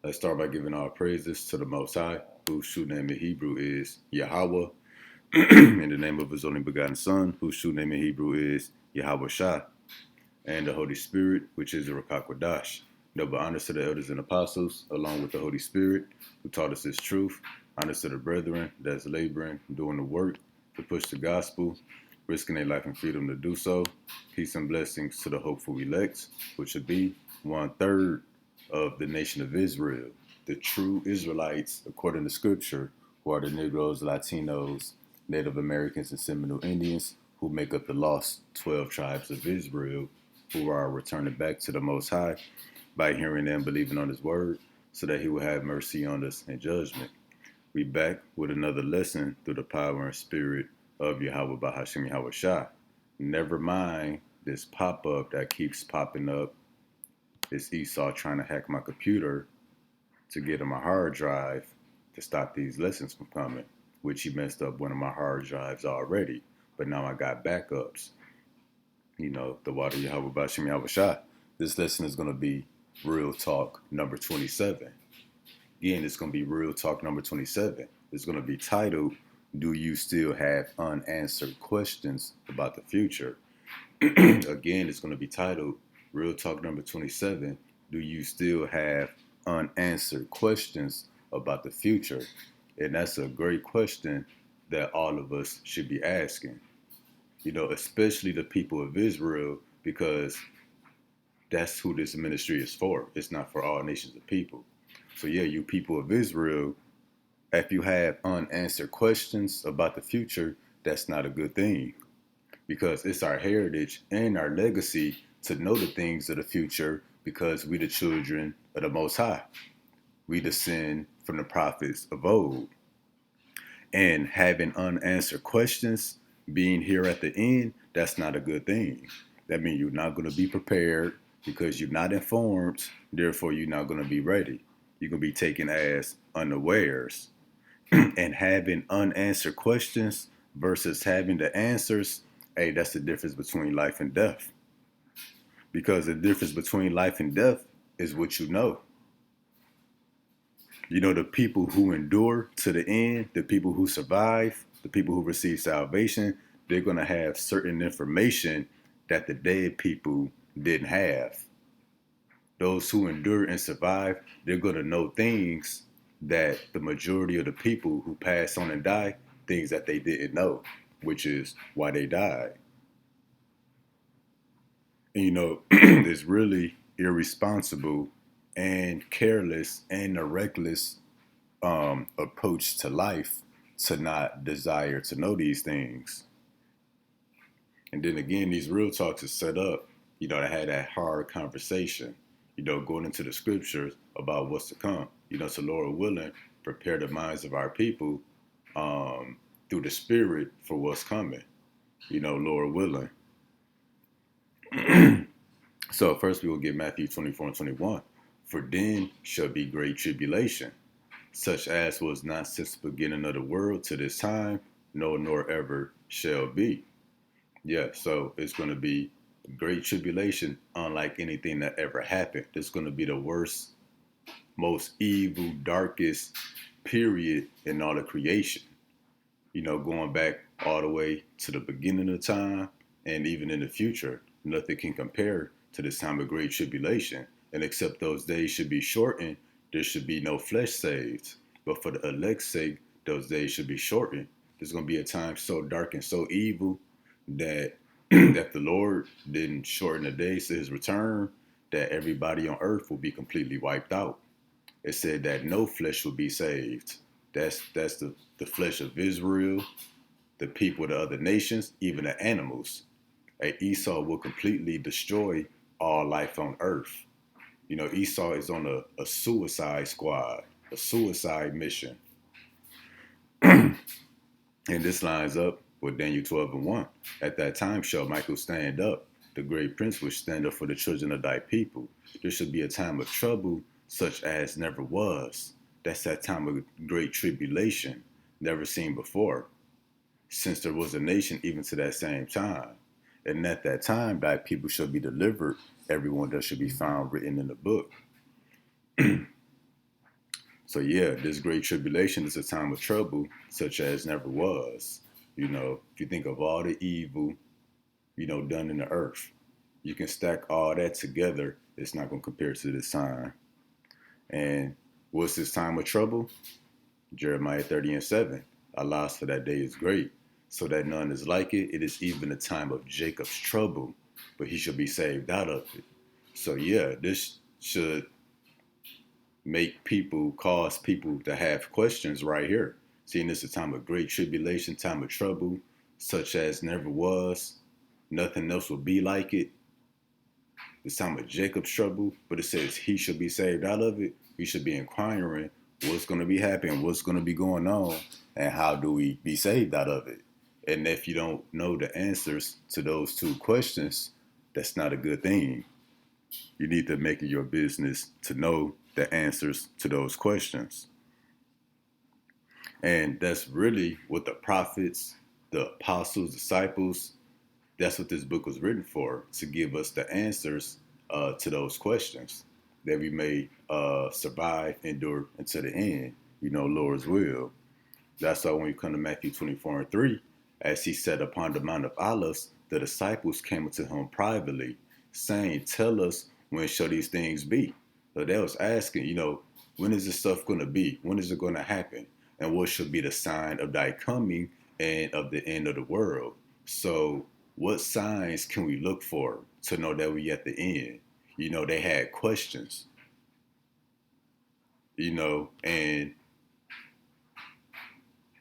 Let's start by giving our praises to the Most High, whose true name in Hebrew is Yahweh, in the name of His only begotten Son, whose true name in Hebrew is Yahweh Shah, and the Holy Spirit, which is the Rakakwadash. Double honors to the elders and apostles, along with the Holy Spirit, who taught us His truth. Honors to the brethren that's laboring, doing the work to push the gospel, risking their life and freedom to do so. Peace and blessings to the hopeful elect, which would be 1/3 of the nation of Israel, the true Israelites, according to Scripture, who are the Negroes, Latinos, Native Americans, and Seminole Indians, who make up the lost 12 tribes of Israel, who are returning back to the Most High by hearing and believing on His word, so that He will have mercy on us in judgment. We back with another lesson through the power and spirit of Yahweh Bahashim Yahweh Shah. Never mind this pop-up that keeps popping up. It's Esau trying to hack my computer to get on my hard drive to stop these lessons from coming, which he messed up one of my hard drives already. But now I got backups. The water Yahweh Bashim Yahweh Shah. This lesson is going to be Real Talk number 27. Again, it's going to be Real Talk number 27. It's going to be titled, Do You Still Have Unanswered Questions About the Future? Again, it's going to be titled Real Talk number 27. Do you still have unanswered questions about the future? And that's a great question that all of us should be asking, especially the people of Israel, because that's who this ministry is for. It's not for all nations of people. So, yeah, you people of Israel, if you have unanswered questions about the future, that's not a good thing, because it's our heritage and our legacy to know the things of the future, because we the children of the Most High. We descend from the prophets of old. And having unanswered questions, being here at the end, that's not a good thing. That means you're not going to be prepared because you're not informed. Therefore, you're not going to be ready. You're going to be taken as unawares. And having unanswered questions versus having the answers, hey, that's the difference between life and death. Because the difference between life and death is what you know. The people who endure to the end, the people who survive, the people who receive salvation, they're going to have certain information that the dead people didn't have. Those who endure and survive, they're going to know things that the majority of the people who pass on and die, things that they didn't know, which is why they died. And, it's really irresponsible and careless and a reckless approach to life to not desire to know these things. And then again, these real talks are set up, to have that hard conversation, going into the scriptures about what's to come, so Lord willing, prepare the minds of our people through the spirit for what's coming, Lord willing. So first we will get Matthew 24 and 21. For then shall be great tribulation, such as was not since the beginning of the world to this time, no, nor ever shall be. Yeah, so it's going to be great tribulation, unlike anything that ever happened. It's going to be the worst, most evil, darkest period in all of creation. Going back all the way to the beginning of time and even in the future, nothing can compare to this time of great tribulation. And except those days should be shortened, there should be no flesh saved. But for the elect's sake, those days should be shortened. There's going to be a time so dark and so evil that that the Lord didn't shorten the days to His return, that everybody on earth will be completely wiped out. It said that no flesh will be saved. That's the flesh of Israel, the people of the other nations, even the animals. Esau will completely destroy all life on earth. Esau is on a suicide squad, a suicide mission. And this lines up with Daniel 12 and 1. At that time shall Michael stand up, the great prince will stand up for the children of thy people. There should be a time of trouble such as never was. That's that time of great tribulation, never seen before, since there was a nation even to that same time. And at that time, thy people shall be delivered, everyone that should be found written in the book. So yeah, this great tribulation is a time of trouble such as never was. If you think of all the evil, done in the earth, you can stack all that together. It's not going to compare to this time. And what's this time of trouble? Jeremiah 30:7. Allah's for that day is great, so that none is like it. It is even the time of Jacob's trouble, but he shall be saved out of it. So yeah, this should cause people to have questions right here. Seeing this a time of great tribulation, time of trouble, such as never was, nothing else will be like it. It's time of Jacob's trouble, but it says he shall be saved out of it. We should be inquiring what's going to be happening, what's going to be going on, and how do we be saved out of it. And if you don't know the answers to those two questions, that's not a good thing. You need to make it your business to know the answers to those questions. And that's really what the prophets, the apostles, disciples, that's what this book was written for, to give us the answers to those questions that we may survive, endure until the end, Lord's will. That's why when we come to Matthew 24:3, as he sat upon the Mount of Olives, the disciples came unto him privately, saying, tell us, when shall these things be? So they was asking, when is this stuff going to be? When is it going to happen? And what shall be the sign of thy coming and of the end of the world? So what signs can we look for to know that we at the end? They had questions, and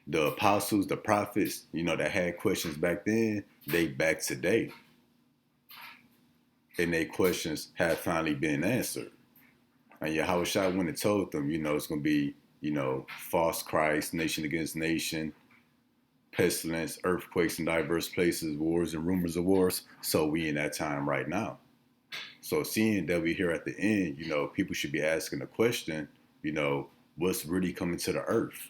the apostles, the prophets, that had questions back then, they back today. And their questions have finally been answered. And Yahushua went and told them, it's going to be, false Christ, nation against nation, pestilence, earthquakes in diverse places, wars and rumors of wars. So we in that time right now. So seeing that we here at the end, people should be asking the question, what's really coming to the earth?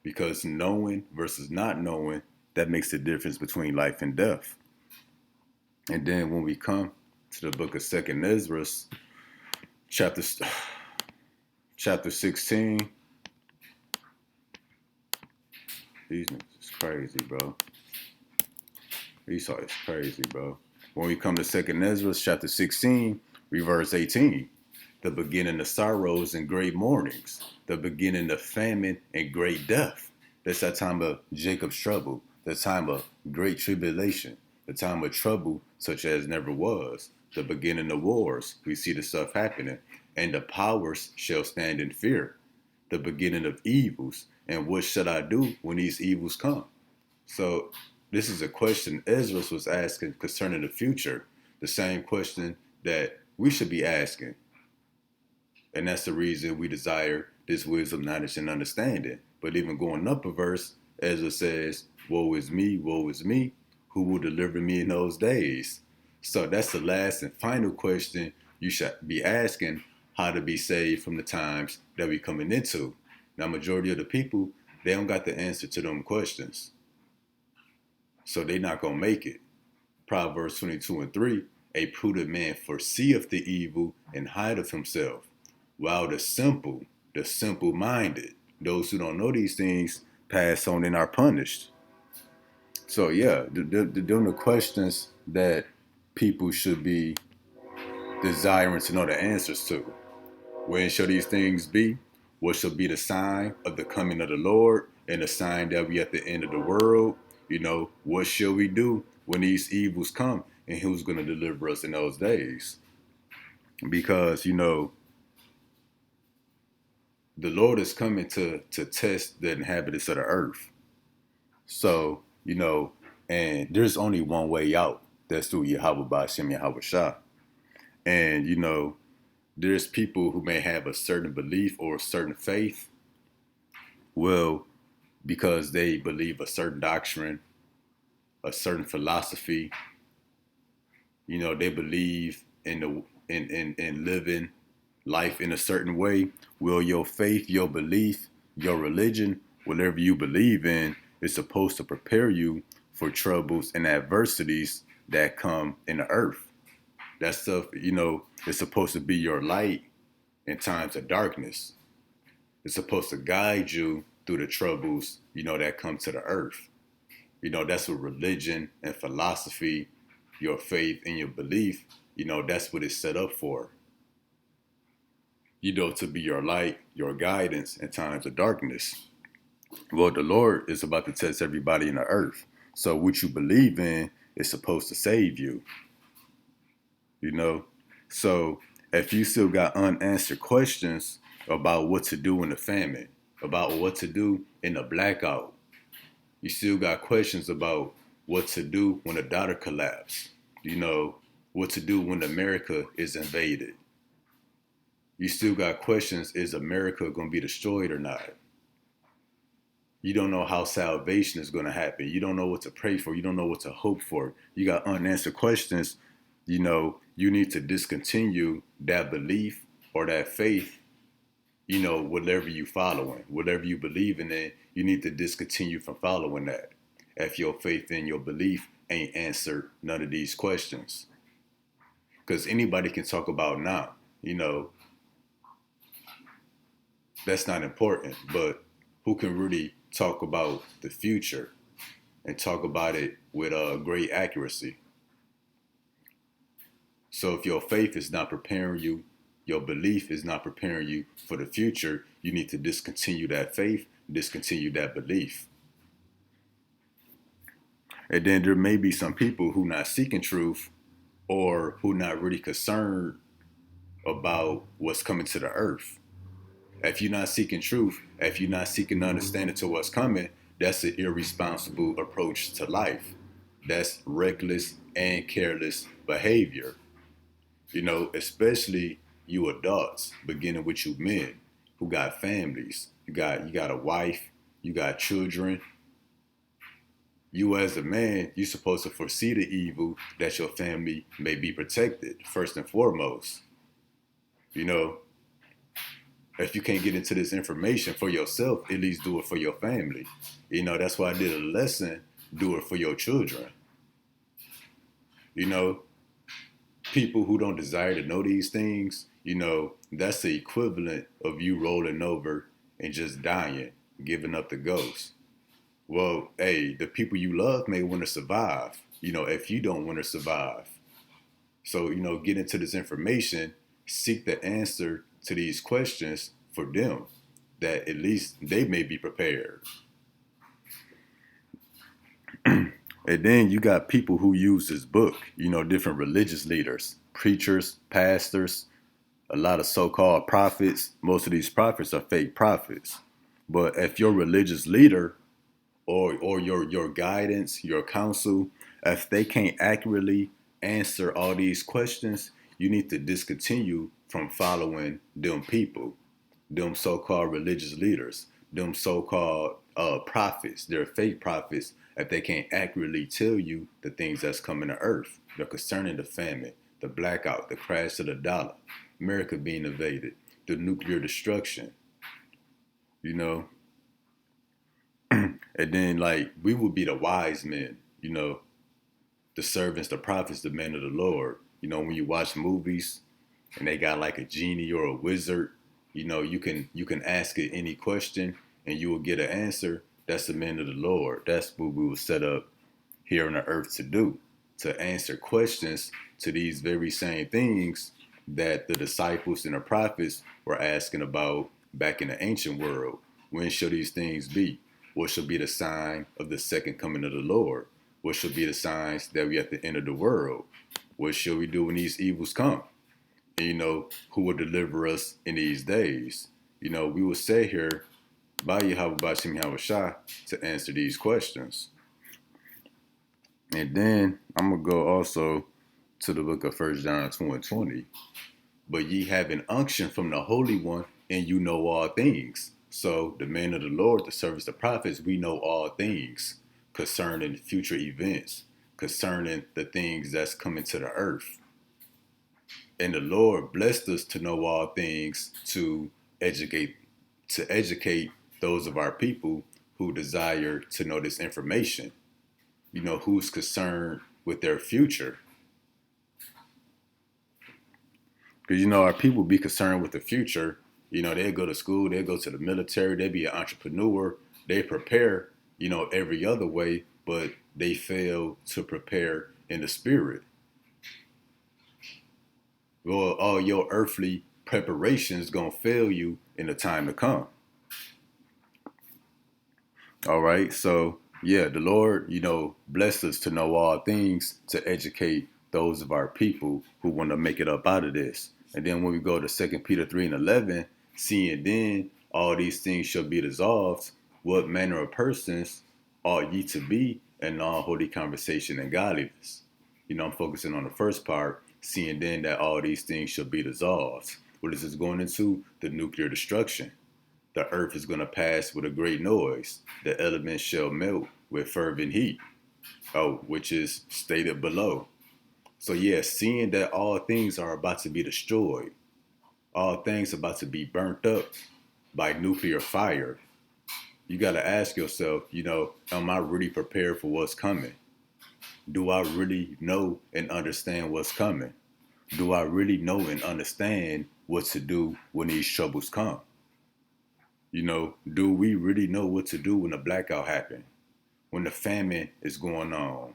Because knowing versus not knowing, that makes the difference between life and death. And then when we come to the book of 2nd Ezra, chapter 16, these niggas is crazy, bro. Esau is crazy, bro. When we come to 2nd Ezra, chapter 16, verse 18, the beginning of sorrows and great mournings, the beginning of famine and great death. That's that time of Jacob's trouble, the time of great tribulation, the time of trouble such as never was, the beginning of wars. We see the stuff happening, and the powers shall stand in fear, the beginning of evils. And what should I do when these evils come? So this is a question Ezra was asking concerning the future, the same question that we should be asking. And that's the reason we desire this wisdom, knowledge, and understanding. But even going up a verse, Ezra says, woe is me, who will deliver me in those days? So that's the last and final question you should be asking, how to be saved from the times that we're coming into. Now, majority of the people, they don't got the answer to them questions. So they're not going to make it. Proverbs 22:3, a prudent man foreseeth the evil and hideth himself, while the simple-minded, those who don't know these things, pass on and are punished. So yeah, them the questions that people should be desiring to know the answers to. When shall these things be? What shall be the sign of the coming of the Lord and the sign that we at the end of the world? What shall we do when these evils come, and who's going to deliver us in those days? Because, the Lord is coming to test the inhabitants of the earth. So, and there's only one way out. That's through Yahweh Ba'ashem Yahweh Shah. And, there's people who may have a certain belief or a certain faith. Well, because they believe a certain doctrine, a certain philosophy, they believe in living life in a certain way. Well, your faith, your belief, your religion, whatever you believe in, is supposed to prepare you for troubles and adversities that come in the earth. That stuff, is supposed to be your light in times of darkness. It's supposed to guide you through the troubles, that come to the earth. That's what religion and philosophy, your faith and your belief, that's what it's set up for. To be your light, your guidance in times of darkness. Well, the Lord is about to test everybody in the earth. So what you believe in is supposed to save you, you know? So if you still got unanswered questions about what to do in the famine, about what to do in the blackout, you still got questions about what to do when a daughter collapse, what to do when America is invaded. You still got questions, is America going to be destroyed or not? You don't know how salvation is going to happen. You don't know what to pray for. You don't know what to hope for. You got unanswered questions. You need to discontinue that belief or that faith, whatever you following, whatever you believe in it, you need to discontinue from following that. If your faith and your belief ain't answered none of these questions. Because anybody can talk about now, that's not important. But who can really talk about the future and talk about it with great accuracy? So if your faith is not preparing you, your belief is not preparing you for the future, you need to discontinue that faith, discontinue that belief. And then there may be some people who not seeking truth or who not really concerned about what's coming to the earth. If you're not seeking truth, if you're not seeking understanding to what's coming, that's an irresponsible approach to life. That's reckless and careless behavior. Especially you adults, beginning with you men who got families. You got a wife, you got children. You as a man, you're supposed to foresee the evil that your family may be protected, first and foremost. You know, if you can't get into this information for yourself, at least do it for your family. That's why I did a lesson, do it for your children. You know, People who don't desire to know these things, that's the equivalent of you rolling over and just dying, giving up the ghost. Well, hey, the people you love may want to survive, if you don't want to survive. So, get into this information, seek the answer to these questions for them, that at least they may be prepared. And then you got people who use this book, different religious leaders, preachers, pastors, a lot of so-called prophets. Most of these prophets are fake prophets. But if your religious leader or your guidance, your counsel, if they can't accurately answer all these questions, you need to discontinue from following them people, them so-called religious leaders, them so-called prophets. They're fake prophets if they can't accurately tell you the things that's coming to earth. They're concerning the famine, the blackout, the crash of the dollar, America being invaded, the nuclear destruction, you know. And then like we would be the wise men, the servants, the prophets, the men of the Lord. When you watch movies and they got like a genie or a wizard, you can ask it any question and you will get an answer. That's the men of the Lord. That's what we were set up here on the earth to do, to answer questions to these very same things that the disciples and the prophets were asking about back in the ancient world. When shall these things be? What shall be the sign of the second coming of the Lord? What shall be the signs that we at the end of the world? What shall we do when these evils come? And, who will deliver us in these days? We will say here, by Yahweh Bashim Yahushua, to answer these questions. And then I'm going to go also to the book of 1 John 2 and 20. But ye have an unction from the Holy One, and you know all things. So the men of the Lord, the servants, the prophets, we know all things concerning future events, concerning the things that's coming to the earth. And the Lord blessed us to know all things, to educate those of our people who desire to know this information. Who's concerned with their future. Because, our people be concerned with the future They go to school, they go to the military, they be an entrepreneur, they prepare, every other way, but they fail to prepare in the spirit. Well, all your earthly preparations gonna fail you in the time to come. All right. So yeah, the Lord, blessed us to know all things to educate those of our people who want to make it up out of this. And then when we go to 2 Peter 3:11, seeing then all these things shall be dissolved, what manner of persons ought ye to be in all holy conversation and godliness? I'm focusing on the first part, seeing then that all these things shall be dissolved. What is this going into? The nuclear destruction. The earth is going to pass with a great noise. The elements shall melt with fervent heat. Oh, which is stated below. So yeah, seeing that all things are about to be destroyed, all things about to be burnt up by nuclear fire, you got to ask yourself, am I really prepared for what's coming? Do I really know and understand what's coming? Do I really know and understand what to do when these troubles come? Do we really know what to do when a blackout happens? When the famine is going on?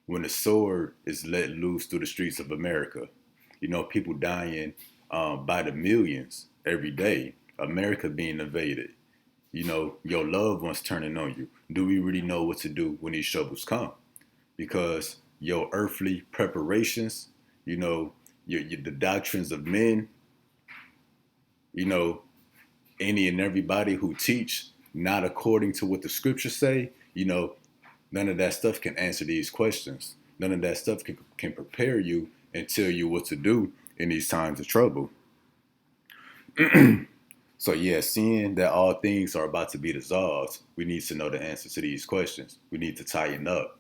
When the sword is let loose through the streets of America? People dying by the millions every day. America being invaded. Your loved ones turning on you. Do we really know what to do when these troubles come? Because your earthly preparations, the doctrines of men, you know, any and everybody who teach not according to what the scriptures say, none of that stuff can answer these questions. None of that stuff can prepare you and tell you what to do in these times of trouble. So yeah, seeing that all things are about to be dissolved, we need to know the answer to these questions. We need to tighten up.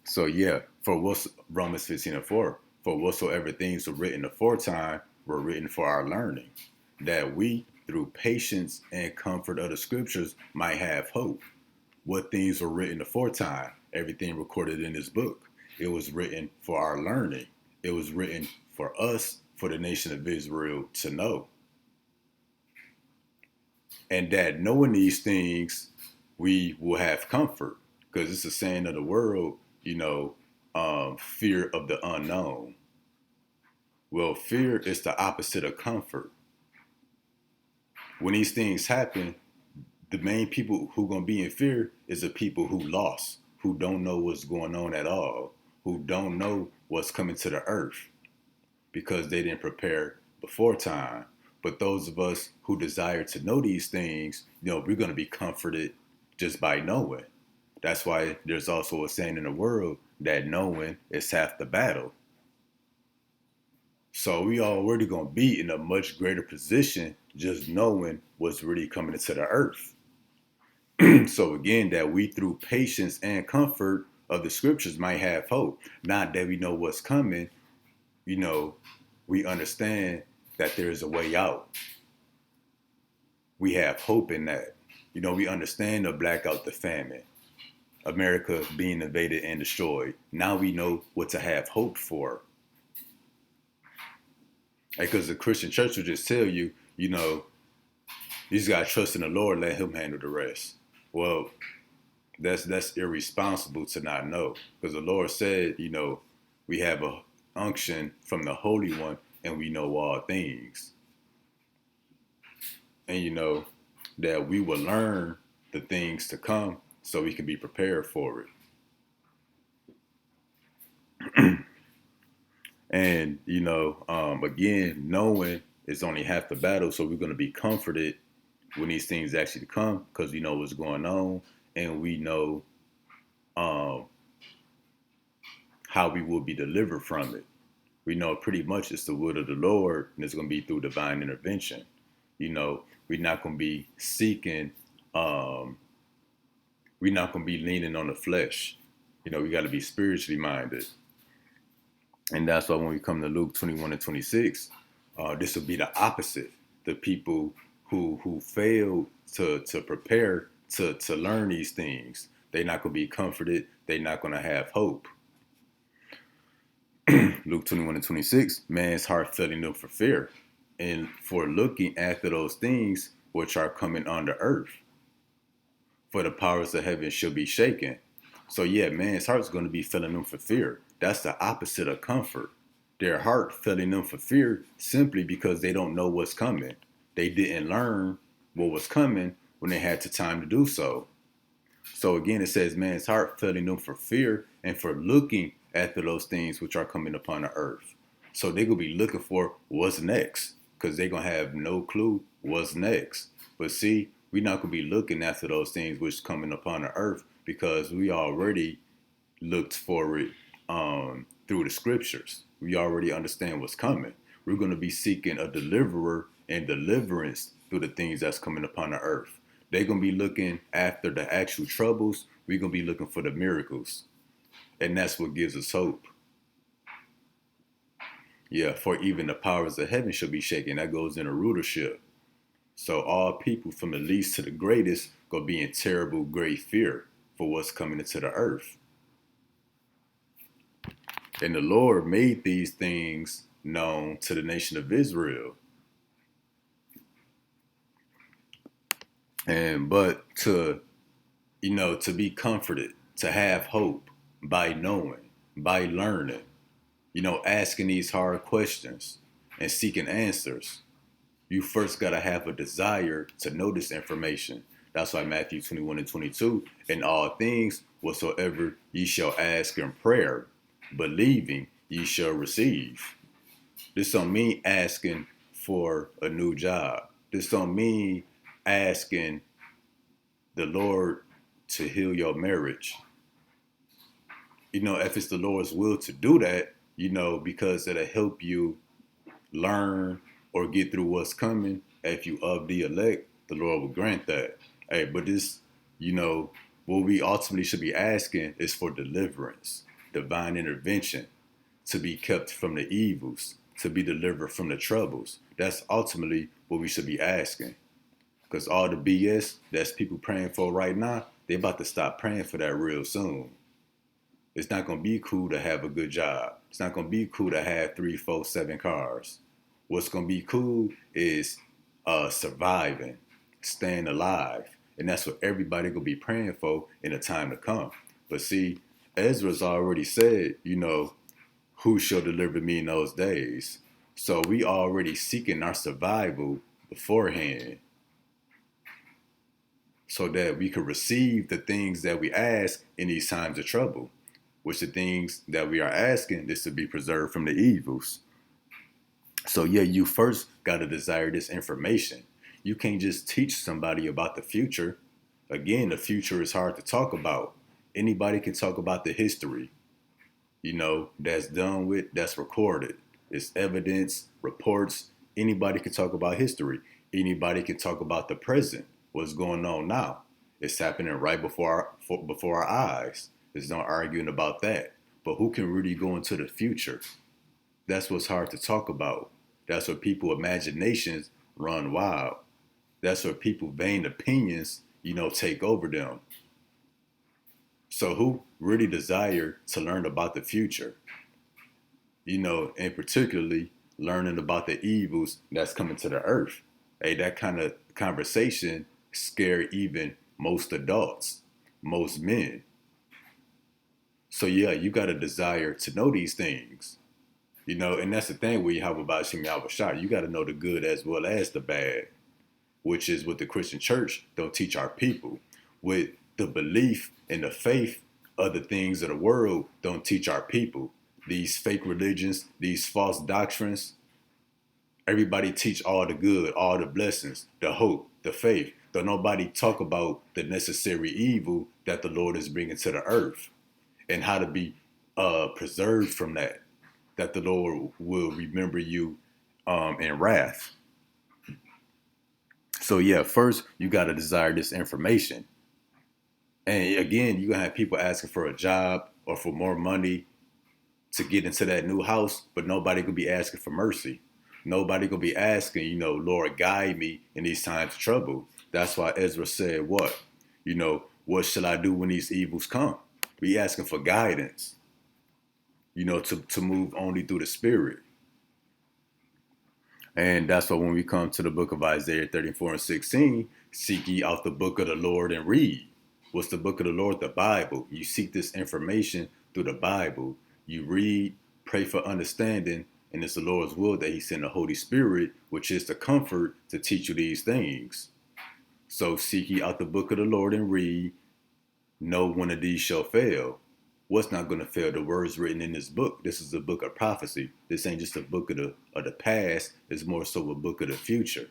So yeah, for what's Romans 15:4, for whatsoever things were written aforetime were written for our learning, that we through patience and comfort of the scriptures might have hope. What things were written aforetime? Everything recorded in this book. It was written for our learning. It was written for us, for the nation of Israel to know. And that knowing these things, we will have comfort. Because it's a saying of the world, fear of the unknown. Well, fear is the opposite of comfort. When these things happen, the main people who gonna be in fear is the people who lost, who don't know what's going on at all, who don't know what's coming to the earth because they didn't prepare before time. But those of us who desire to know these things, we're gonna be comforted just by knowing. That's why there's also a saying in the world that knowing is half the battle. So we already gonna be in a much greater position just knowing what's really coming into the earth. So again, that we through patience and comfort of the scriptures might have hope. Not that we know what's coming, you know, we understand that there is a way out. We have hope in that. We understand the blackout, the famine, America being invaded and destroyed. Now we know what to have hope for. Because the Christian church will just tell you, you just gotta trust in the Lord, let Him handle the rest. Well, that's irresponsible to not know, because the Lord said, we have a unction from the Holy One, and we know all things, and that we will learn the things to come, so we can be prepared for it. And again, knowing is only half the battle, so we're going to be comforted when these things actually come, because we know what's going on, and we know how we will be delivered from it. We know pretty much it's the will of the Lord, and it's going to be through divine intervention. We're not going to be seeking, we're not going to be leaning on the flesh. We got to be spiritually minded. And that's why when we come to Luke 21:26, this will be the opposite. The people who fail to prepare to learn these things, they're not going to be comforted. They're not going to have hope. Luke 21:26, man's heart filling them for fear, and for looking after those things which are coming on the earth, for the powers of heaven shall be shaken. So yeah, man's heart's going to be filling them for fear. That's the opposite of comfort. Their heart filling them for fear simply because they don't know what's coming. They didn't learn what was coming when they had the time to do so. So again, it says man's heart filling them for fear and for looking after those things which are coming upon the earth. So they're going to be looking for what's next because they're going to have no clue what's next. But see, we're not going to be looking after those things which coming upon the earth because we already looked for it through the scriptures. We already understand what's coming. We're going to be seeking a deliverer and deliverance through the things that's coming upon the earth. They're going to be looking after the actual troubles. We're going to be looking for the miracles. And that's what gives us hope. Yeah, for even the powers of heaven shall be shaken. That goes in a rulership. So all people from the least to the greatest going to be in terrible, great fear for what's coming into the earth. And the Lord made these things known to the nation of Israel. But to be comforted, to have hope by knowing, by learning, asking these hard questions and seeking answers, you first got to have a desire to know this information. That's why Matthew 21:22, in all things whatsoever ye shall ask in prayer, believing ye shall receive. This don't mean asking for a new job. This don't mean asking the Lord to heal your marriage. If it's the Lord's will to do that, because it'll help you learn or get through what's coming. If you of the elect, the Lord will grant that. Hey, but this, what we ultimately should be asking is for deliverance, divine intervention, to be kept from the evils, to be delivered from the troubles. That's ultimately what we should be asking. Because all the BS that's people praying for right now, they about to stop praying for that real soon. It's not going to be cool to have a good job. It's not going to be cool to have 3, 4, 7 cars. What's going to be cool is surviving, staying alive. And that's what everybody going to be praying for in the time to come. But see, Ezra's already said, who shall deliver me in those days? So we already seeking our survival beforehand so that we could receive the things that we ask in these times of trouble, which the things that we are asking is to be preserved from the evils. So yeah, you first got to desire this information. You can't just teach somebody about the future. Again, the future is hard to talk about. Anybody can talk about the history, that's done with, that's recorded. It's evidence, reports. Anybody can talk about history. Anybody can talk about the present, what's going on now. It's happening right before our eyes. There's no arguing about that. But who can really go into the future? That's what's hard to talk about. That's where people imaginations run wild. That's where people vain opinions, take over them. So who really desire to learn about the future? And particularly learning about the evils that's coming to the earth. Hey, that kind of conversation scare even most adults, most men. So yeah, you got a desire to know these things. And that's the thing where you have about Shem Yahweh. You got to know the good as well as the bad, which is what the Christian church don't teach our people. With the belief and the faith of the things of the world don't teach our people. These fake religions, these false doctrines, everybody teach all the good, all the blessings, the hope, the faith. Don't nobody talk about the necessary evil that the Lord is bringing to the earth and how to be preserved from that the Lord will remember you in wrath. So yeah, first you got to desire this information. And again, you're going to have people asking for a job or for more money to get into that new house, but nobody could be asking for mercy. Nobody could be asking, Lord, guide me in these times of trouble. That's why Ezra said what? What shall I do when these evils come? We asking for guidance. to move only through the spirit. And that's why when we come to the book of Isaiah 34 and 16, seek ye out the book of the Lord and read. What's the book of the Lord? The Bible. You seek this information through the Bible. You read, pray for understanding, and it's the Lord's will that he send the Holy Spirit, which is the comfort to teach you these things. So seek ye out the book of the Lord and read. No one of these shall fail. What's not going to fail? The words written in this book. This is a book of prophecy. This ain't just a book of the past. It's more so a book of the future.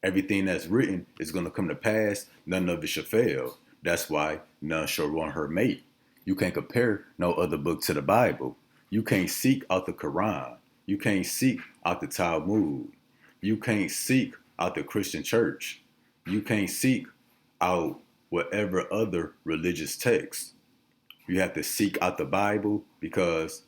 Everything that's written is going to come to pass. None of it shall fail. That's why none shall run her mate. You can't compare no other book to the Bible. You can't seek out the Quran. You can't seek out the Talmud. You can't seek out the Christian church. You can't seek out whatever other religious text. You have to seek out the Bible, because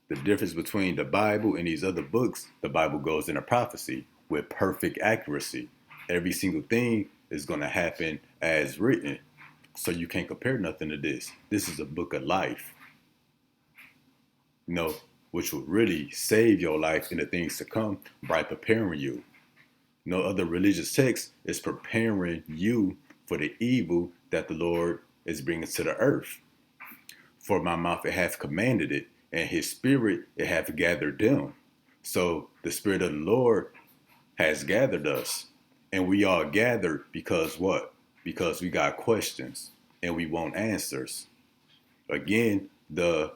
the difference between the Bible and these other books, the Bible goes into prophecy with perfect accuracy. Every single thing is going to happen as written. So you can't compare nothing to this. This is a book of life, which will really save your life in the things to come by preparing you. No other religious text is preparing you for the evil that the Lord is bringing to the earth. For my mouth it hath commanded it, and his spirit it hath gathered them. So the spirit of the Lord has gathered us. And we all gathered because what? Because we got questions and we want answers. Again, the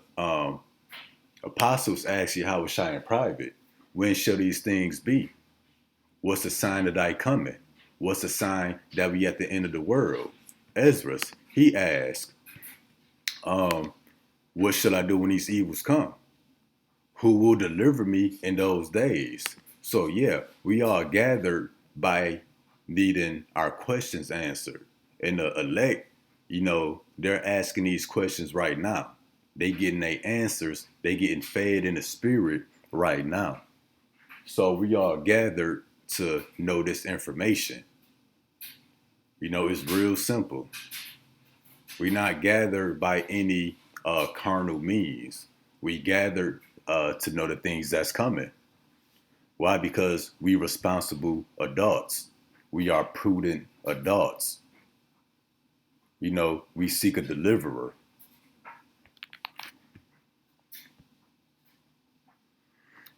apostles asked Yahushua in private, when shall these things be? What's the sign of thy coming? What's the sign that we at the end of the world? Ezra, he asked, what shall I do when these evils come? Who will deliver me in those days? So yeah, we all gathered by needing our questions answered. And the elect, they're asking these questions right now. They getting their answers. They getting fed in the spirit right now. So we all gathered to know this information. It's real simple. We're not gathered by any carnal means. We gathered to know the things that's coming. Why? Because we responsible adults. We are prudent adults. We seek a deliverer.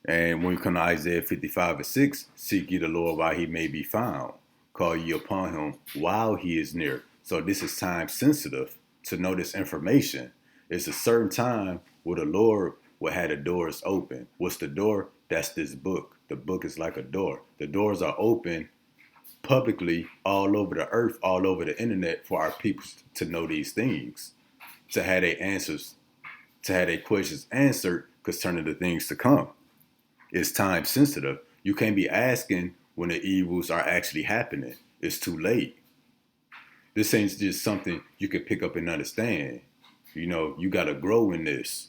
And when we come to Isaiah 55 and 6, seek ye the Lord while he may be found. Call ye upon him while he is near. So this is time sensitive to know this information. It's a certain time where the Lord will have the doors open. What's the door? That's this book. The book is like a door. The doors are open publicly all over the earth, all over the internet, for our people to know these things, to have their answers, to have their questions answered concerning the things to come. It's time sensitive. You can't be asking when the evils are actually happening. It's too late. This ain't just something you can pick up and understand. You got to grow in this.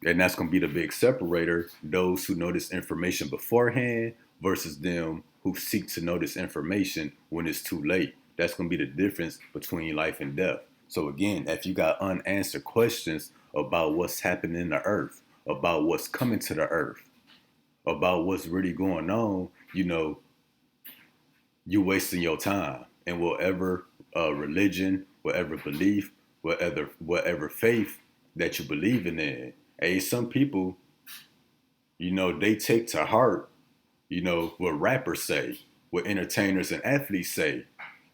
And that's going to be the big separator, those who know this information beforehand versus them who seek to know this information when it's too late. That's going to be the difference between life and death. So again, if you got unanswered questions about what's happening in the earth, about what's coming to the earth, about what's really going on, you're wasting your time. And whatever religion, whatever belief, whatever faith that you believe in. Hey, some people, they take to heart, what rappers say, what entertainers and athletes say.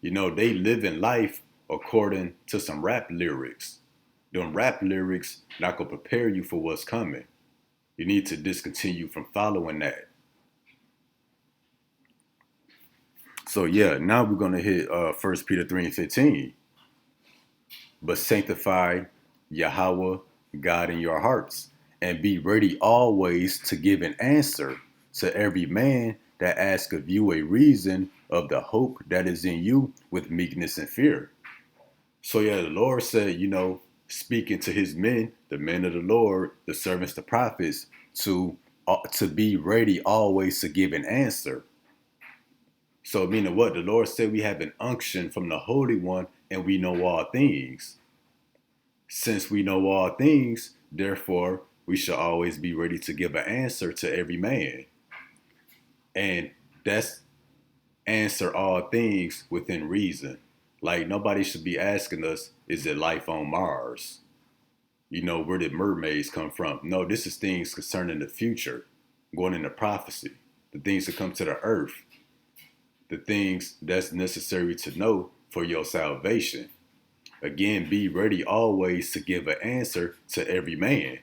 They live in life according to some rap lyrics. Them rap lyrics not gonna prepare you for what's coming. You need to discontinue from following that. So yeah, now we're gonna hit 1 Peter 3 and 15. But sanctify Yahweh God in your hearts, and be ready always to give an answer to every man that asks of you a reason of the hope that is in you with meekness and fear. So yeah, the Lord said, speaking to his men, the men of the Lord, the servants, the prophets, to be ready always to give an answer. So meaning what? The Lord said we have an unction from the Holy One and we know all things. Since we know all things, therefore, we should always be ready to give an answer to every man. And that's answer all things within reason. Like nobody should be asking us, is it life on Mars? Where did mermaids come from? No, this is things concerning the future, going into prophecy, the things that come to the earth, the things that's necessary to know for your salvation. Again, be ready always to give an answer to every man.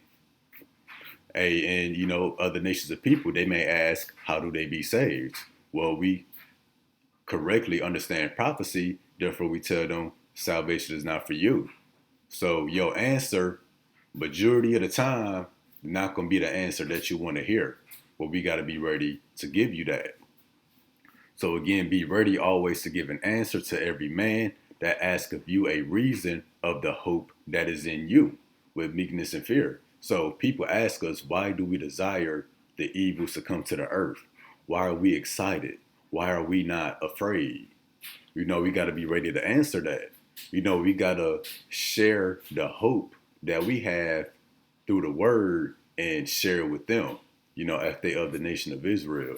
And other nations of people, they may ask, how do they be saved? Well, we correctly understand prophecy, therefore we tell them salvation is not for you. So your answer, majority of the time, not going to be the answer that you want to hear. Well, we got to be ready to give you that. So again, be ready always to give an answer to every man that asks of you a reason of the hope that is in you with meekness and fear. So people ask us, why do we desire the evils to come to the earth? Why are we excited? Why are we not afraid? We got to be ready to answer that. We got to share the hope that we have through the word and share it with them, as they of the nation of Israel.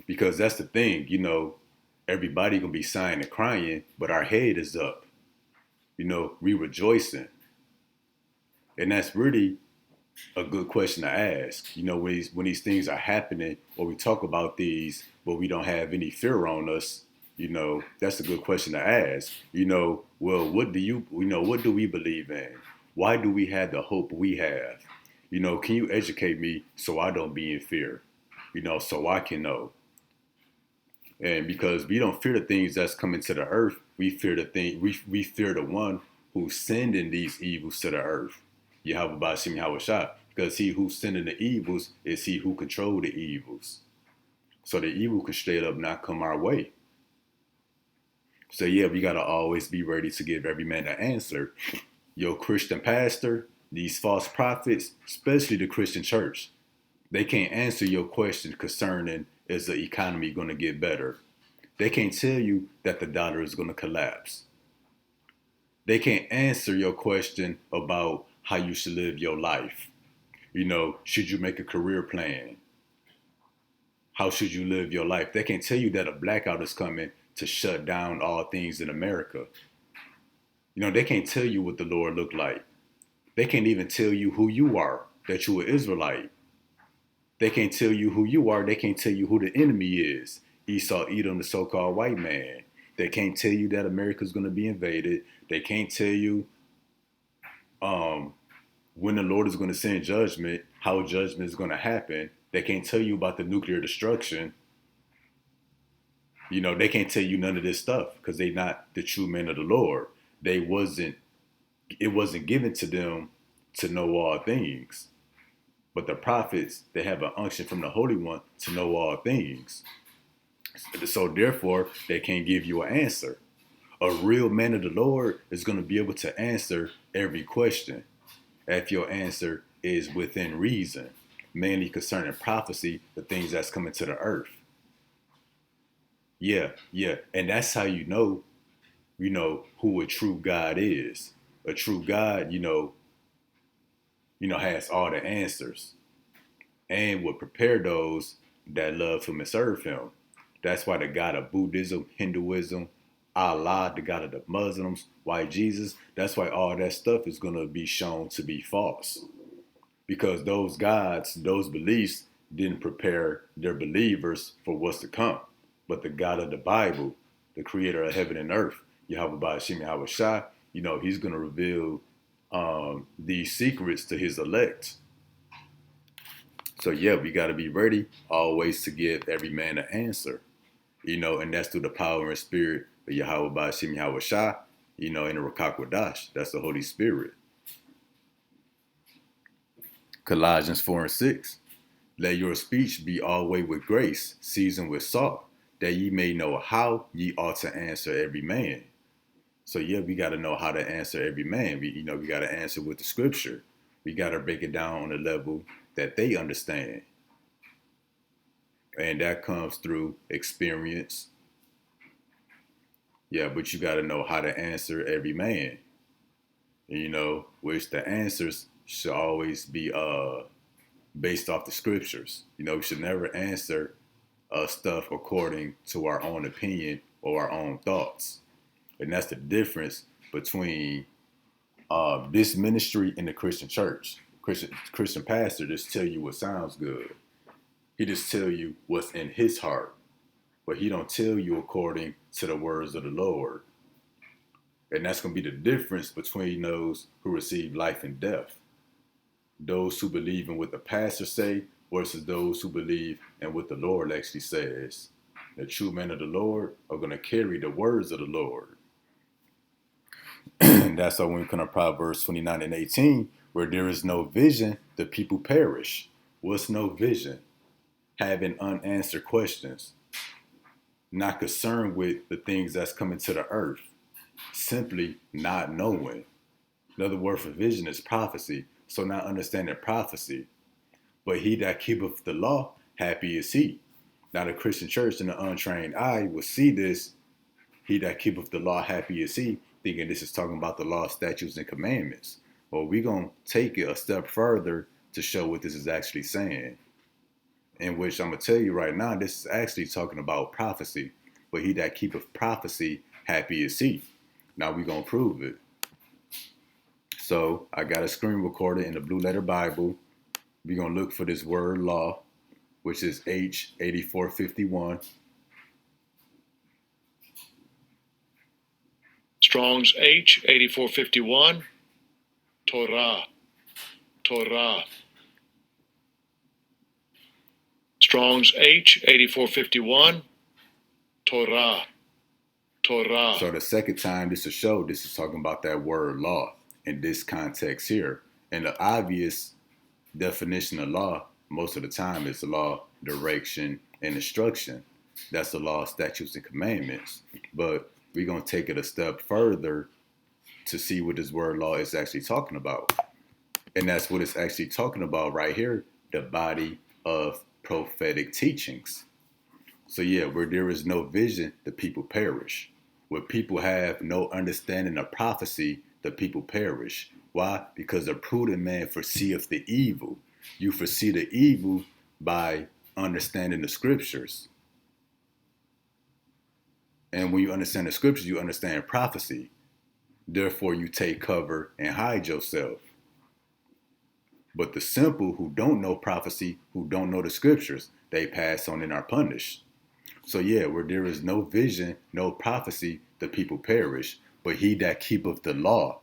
Because that's the thing, everybody gonna be sighing and crying, but our head is up. We rejoicing. And that's really a good question to ask. When these things are happening or we talk about these, but we don't have any fear on us, that's a good question to ask. Well, what do we believe in? Why do we have the hope we have? Can you educate me so I don't be in fear? So I can know. And because we don't fear the things that's coming to the earth, we fear we fear the one who's sending these evils to the earth. Yahweh Bashim Yahweh, because he who's sending the evils is he who controls the evils. So the evil can straight up not come our way. So yeah, we gotta always be ready to give every man an answer. Your Christian pastor, these false prophets, especially the Christian church, they can't answer your question concerning is the economy going to get better. They can't tell you that the dollar is going to collapse. They can't answer your question about how you should live your life. Should you make a career plan? How should you live your life? They can't tell you that a blackout is coming to shut down all things in America. They can't tell you what the Lord looked like. They can't even tell you who you are, that you're an Israelite. They can't tell you who you are. They can't tell you who the enemy is. Esau, Edom, the so-called white man. They can't tell you that America's going to be invaded. They can't tell you when the Lord is going to send judgment, how judgment is going to happen. They can't tell you about the nuclear destruction. They can't tell you none of this stuff because they're not the true men of the Lord. It wasn't given to them to know all things. But the prophets, they have an unction from the Holy One to know all things. So therefore, they can't give you an answer. A real man of the Lord is going to be able to answer every question if your answer is within reason, mainly concerning prophecy, the things that's coming to the earth. Yeah. And that's how you know who a true God is. A true God, has all the answers and will prepare those that love him and serve him. That's why the God of Buddhism, Hinduism, Allah, the God of the Muslims, white Jesus, that's why all that stuff is going to be shown to be false. Because those gods, those beliefs didn't prepare their believers for what's to come. But the God of the Bible, the creator of heaven and earth, Yahweh Bashim Yahweh Shah, he's going to reveal these secrets to his elect. So yeah, we got to be ready always to give every man an answer, and that's through the power and spirit of Yahweh Bashim Yahweh Shah, in the Rakakwadash. That's the Holy Spirit. Colossians 4:6. Let your speech be always with grace, seasoned with salt, that ye may know how ye ought to answer every man. So yeah, we got to know how to answer every man. We got to answer with the scripture. We got to break it down on a level that they understand. And that comes through experience, Yeah, but you got to know how to answer every man. Which the answers should always be based off the scriptures. We should never answer stuff according to our own opinion or our own thoughts. And that's the difference between this ministry and the Christian church. Christian pastor just tell you what sounds good. He just tell you what's in his heart, but he don't tell you according to the words of the Lord. And that's going to be the difference between those who receive life and death. Those who believe in what the pastor say versus those who believe in what the Lord actually says. The true men of the Lord are going to carry the words of the Lord. And that's why when we come to Proverbs 29 and 18, where there is no vision, the people perish. What's no vision? Having unanswered questions. Not concerned with the things that's coming to the earth. Simply not knowing. Another word for vision is prophecy. So not understanding prophecy. But he that keepeth the law, happy is he. Now the Christian church in the untrained eye will see this. He that keepeth the law, happy is he, thinking this is talking about the law, statutes, and commandments. Well, we're going to take it a step further to show what this is actually saying. In which I'm going to tell you right now, this is actually talking about prophecy. But he that keepeth prophecy, happy is he. Now we're going to prove it. So I got a screen recorder in the Blue Letter Bible. We're going to look for this word law, which is H8451. Strong's H8451, Torah, Torah. Strong's H8451, Torah, Torah. So the second time this will show, this is talking about that word law in this context here. And the obvious definition of law, most of the time, is law, direction, and instruction. That's the law, statutes, and commandments. But we're going to take it a step further to see what this word law is actually talking about. And that's what it's actually talking about right here, the body of prophetic teachings. So yeah, where there is no vision, the people perish. Where people have no understanding of prophecy, the people perish. Why? Because a prudent man foreseeth the evil. You foresee the evil by understanding the scriptures. And when you understand the scriptures, you understand prophecy. Therefore, you take cover and hide yourself. But the simple who don't know prophecy, who don't know the scriptures, they pass on and are punished. So yeah, where there is no vision, no prophecy, the people perish. But he that keepeth the law,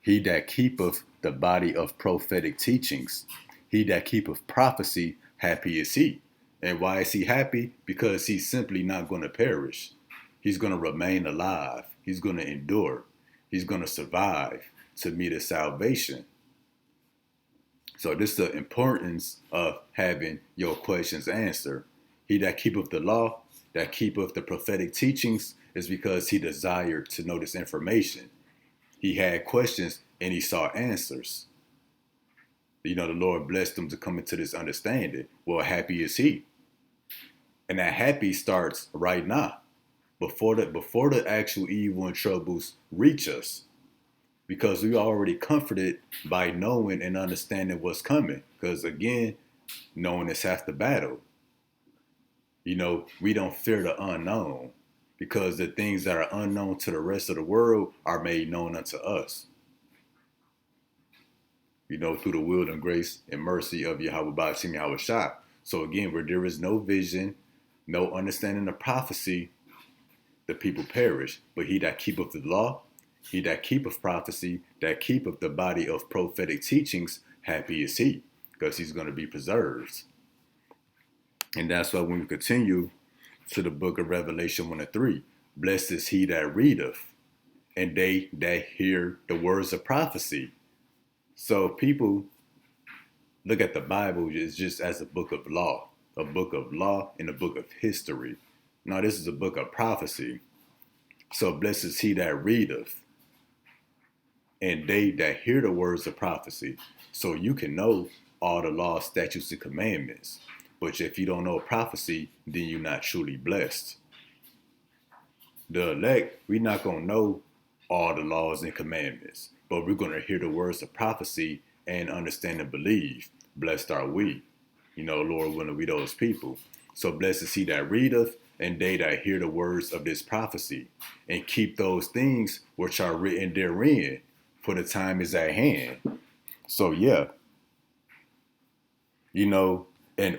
he that keepeth the body of prophetic teachings, he that keepeth prophecy, happy is he. And why is he happy? Because he's simply not going to perish. He's going to remain alive. He's going to endure. He's going to survive to meet his salvation. So this is the importance of having your questions answered. He that keepeth the law, that keepeth the prophetic teachings, is because he desired to know this information. He had questions and he saw answers. The Lord blessed him to come into this understanding. Well, happy is he. And that happy starts right now, before the actual evil and troubles reach us. Because we are already comforted by knowing and understanding what's coming. Because again, knowing is half the battle. We don't fear the unknown, because the things that are unknown to the rest of the world are made known unto us. Through the will and grace and mercy of Yahweh Ba'ashim Yahweh Shah. So again, where there is no vision, no understanding of prophecy, the people perish. But he that keepeth the law, he that keepeth prophecy, that keepeth the body of prophetic teachings, happy is he, because he's going to be preserved. And that's why when we continue to the book of Revelation 1 and 3, blessed is he that readeth, and they that hear the words of prophecy. So people look at the Bible just as a book of law and a book of history. Now this is a book of prophecy. So blessed is he that readeth, and they that hear the words of prophecy. So you can know all the law, statutes, and commandments. But if you don't know prophecy, then you're not truly blessed. The elect, we're not going to know all the laws and commandments, but we're going to hear the words of prophecy and understand and believe. Blessed are we. Lord willing, we those people. So blessed is he that readeth, and they that hear the words of this prophecy, and keep those things which are written therein, for the time is at hand. So yeah, in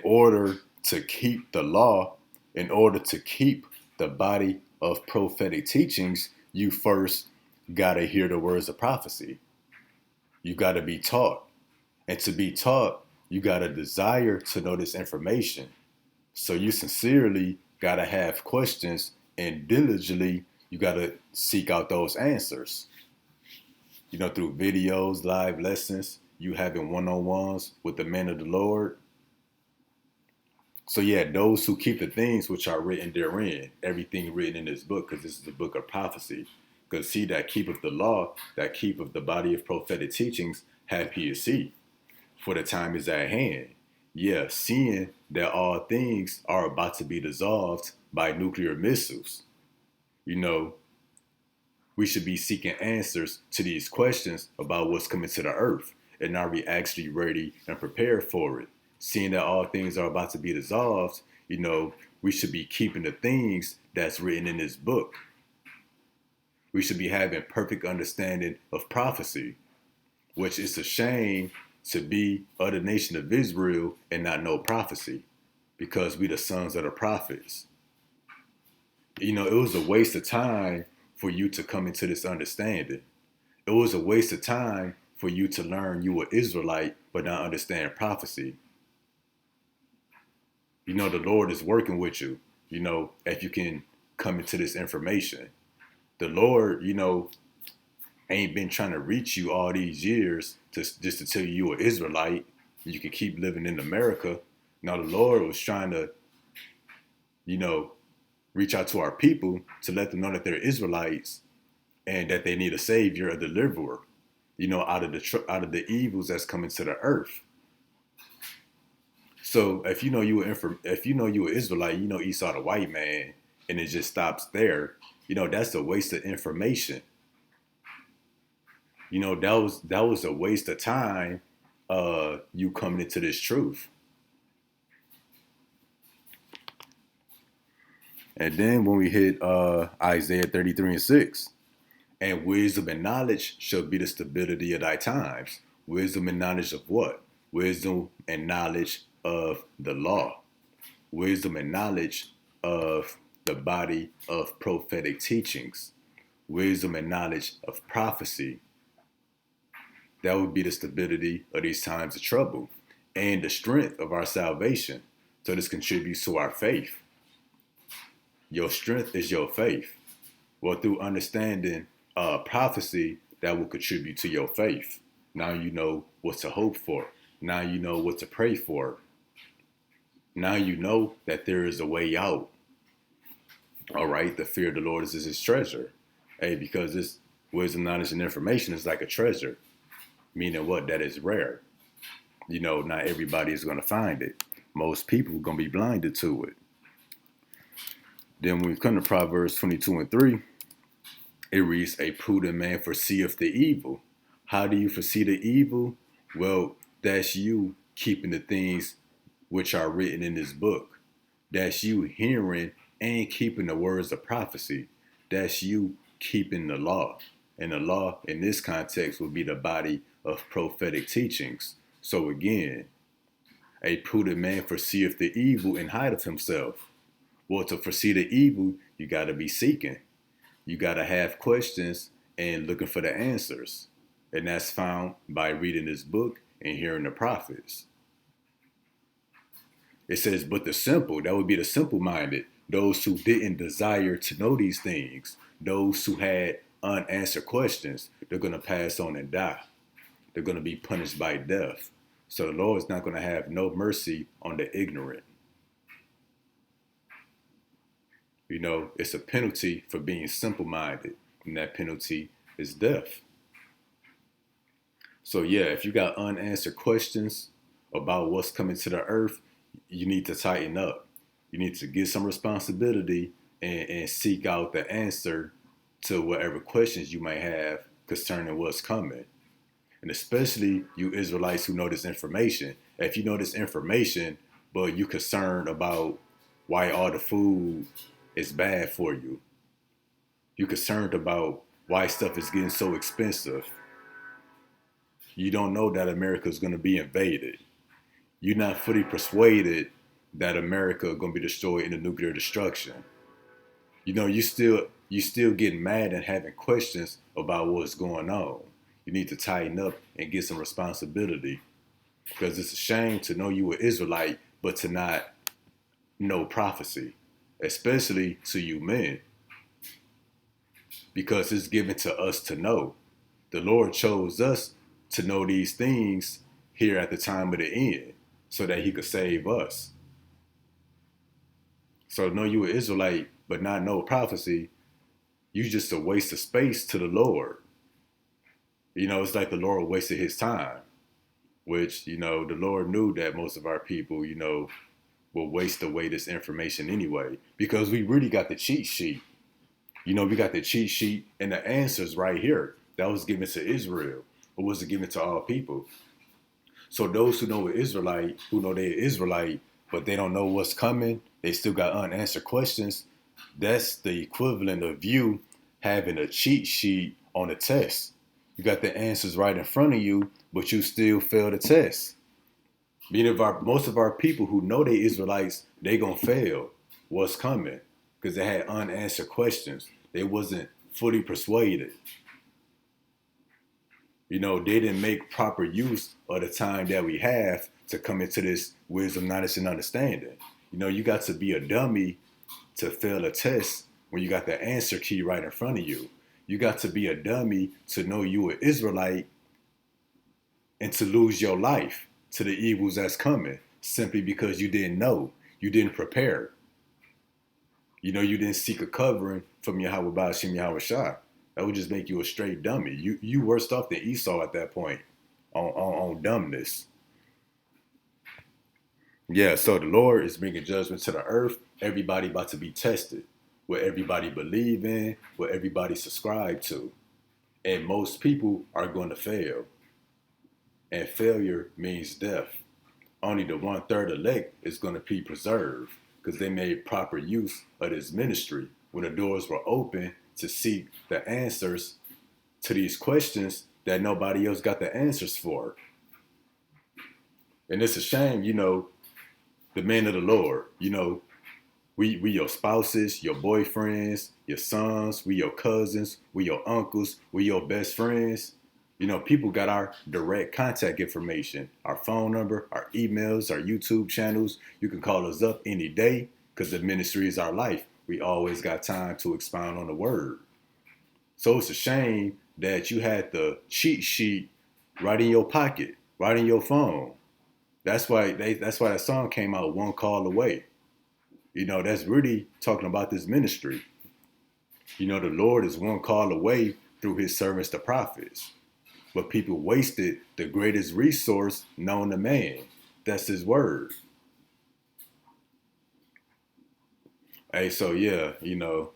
order to keep the law, in order to keep the body of prophetic teachings, you first got to hear the words of prophecy. You got to be taught. And to be taught, you got to desire to know this information. So you sincerely got to have questions, and diligently you got to seek out those answers. Through videos, live lessons, you having one-on-ones with the men of the Lord. So yeah, those who keep the things which are written therein, everything written in this book, because this is the book of prophecy. Because he that keepeth the law, that keepeth the body of prophetic teachings, hath he a seed. For the time is at hand. Yeah, seeing that all things are about to be dissolved by nuclear missiles. We should be seeking answers to these questions about what's coming to the earth. And are we actually ready and prepared for it? Seeing that all things are about to be dissolved, we should be keeping the things that's written in this book. We should be having perfect understanding of prophecy, which is a shame to be of the nation of Israel and not know prophecy, because we the sons of the prophets. It was a waste of time for you to come into this understanding. It was a waste of time for you to learn you were Israelite but not understand prophecy. The Lord is working with you, if you can come into this information. The Lord, ain't been trying to reach you all these years just to tell you you're Israelite. You can keep living in America. Now the Lord was trying to, reach out to our people to let them know that they're Israelites and that they need a savior, a deliverer, out of the evils that's coming to the earth. So if you know you were Israelite, Esau the white man, and it just stops there, that's a waste of information. That was a waste of time, you coming into this truth. And then when we hit Isaiah 33:6, and wisdom and knowledge shall be the stability of thy times. Wisdom and knowledge of what? Wisdom and knowledge of the law. Wisdom and knowledge of the body of prophetic teachings. Wisdom and knowledge of prophecy. That would be the stability of these times of trouble and the strength of our salvation. So this contributes to our faith. Your strength is your faith. Well, through understanding prophecy, that will contribute to your faith. Now you know what to hope for. Now you know what to pray for. Now you know that there is a way out. All right, the fear of the Lord is his treasure. Hey, because this wisdom, knowledge, and information is like a treasure. Meaning what? That is rare. Not everybody is going to find it. Most people are going to be blinded to it. Then when we come to Proverbs 22:3, it reads, a prudent man foreseeth the evil. How do you foresee the evil? Well, that's you keeping the things which are written in this book. That's you hearing and keeping the words of prophecy. That's you keeping the law. And the law in this context would be the body of prophetic teachings. So again, a prudent man foreseeth the evil and hideth himself. Well, to foresee the evil, you got to be seeking. You got to have questions and looking for the answers. And that's found by reading this book and hearing the prophets. It says, but the simple, that would be the simple-minded, those who didn't desire to know these things, those who had unanswered questions, they're going to pass on and die. They're going to be punished by death. So the Lord is not going to have no mercy on the ignorant. It's a penalty for being simple-minded, and that penalty is death. So yeah, if you got unanswered questions about what's coming to the earth, you need to tighten up. You need to get some responsibility and seek out the answer to whatever questions you may have concerning what's coming. And especially you Israelites who know this information. If you know this information, but you concerned about why all the food is bad for you, you concerned about why stuff is getting so expensive. You don't know that America is going to be invaded. You're not fully persuaded that America is going to be destroyed in a nuclear destruction. You know, you still getting mad and having questions about what's going on. You need to tighten up and get some responsibility, because it's a shame to know you an Israelite but to not know prophecy, especially to you men, because it's given to us to know. The Lord chose us to know these things here at the time of the end so that he could save us. So know you an Israelite but not know prophecy, you just a waste of space to the Lord. You know, it's like the Lord wasted his time, which, you know, the Lord knew that most of our people, you know, will waste away this information anyway, because we really got the cheat sheet. You know, we got the cheat sheet and the answers right here. That was given to Israel, but was it given to all people? So those who know an Israelite, who know they're Israelite, but they don't know what's coming, they still got unanswered questions. That's the equivalent of you having a cheat sheet on a test. You got the answers right in front of you, but you still fail the test. Most of our people who know they Israelites, they gonna fail what's coming because they had unanswered questions. They wasn't fully persuaded. You know, they didn't make proper use of the time that we have to come into this wisdom, knowledge, and understanding. You know, you got to be a dummy to fail a test when you got the answer key right in front of you. You got to be a dummy to know you an Israelite and to lose your life to the evils that's coming simply because you didn't know, you didn't prepare. You know, you didn't seek a covering from Yahweh Ba'ashim Yahweh Shah. That would just make you a straight dummy. You worse off than Esau at that point on dumbness. Yeah, so the Lord is bringing judgment to the earth. Everybody about to be tested. What everybody believe in, what everybody subscribe to. And most people are going to fail. And failure means death. Only the 1/3 elect is going to be preserved because they made proper use of this ministry when the doors were open to seek the answers to these questions that nobody else got the answers for. And it's a shame, you know, the men of the Lord, you know, we your spouses, your boyfriends, your sons, we your cousins, we your uncles, we your best friends. You know, people got our direct contact information, our phone number, our emails, our YouTube channels. You can call us up any day because the ministry is our life. We always got time to expound on the word. So it's a shame that you had the cheat sheet right in your pocket, right in your phone. That's why that song came out, One Call Away. You know, that's really talking about this ministry. You know, the Lord is one call away through his servants, the prophets. But people wasted the greatest resource known to man. That's his word. Hey, so yeah, you know,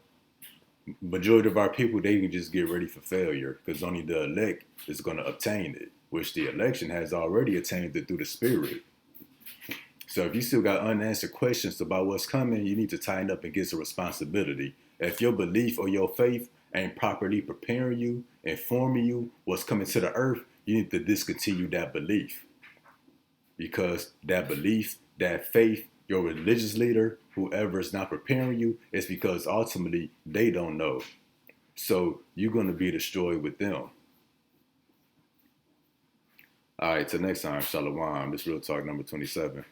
majority of our people, they can just get ready for failure because only the elect is going to obtain it, which the election has already attained it through the spirit. So if you still got unanswered questions about what's coming, you need to tighten up and get some responsibility. If your belief or your faith ain't properly preparing you, informing you what's coming to the earth, you need to discontinue that belief. Because that belief, that faith, your religious leader, whoever is not preparing you, is because ultimately they don't know. So you're going to be destroyed with them. All right, till next time, Shalom. This Real Talk number 27.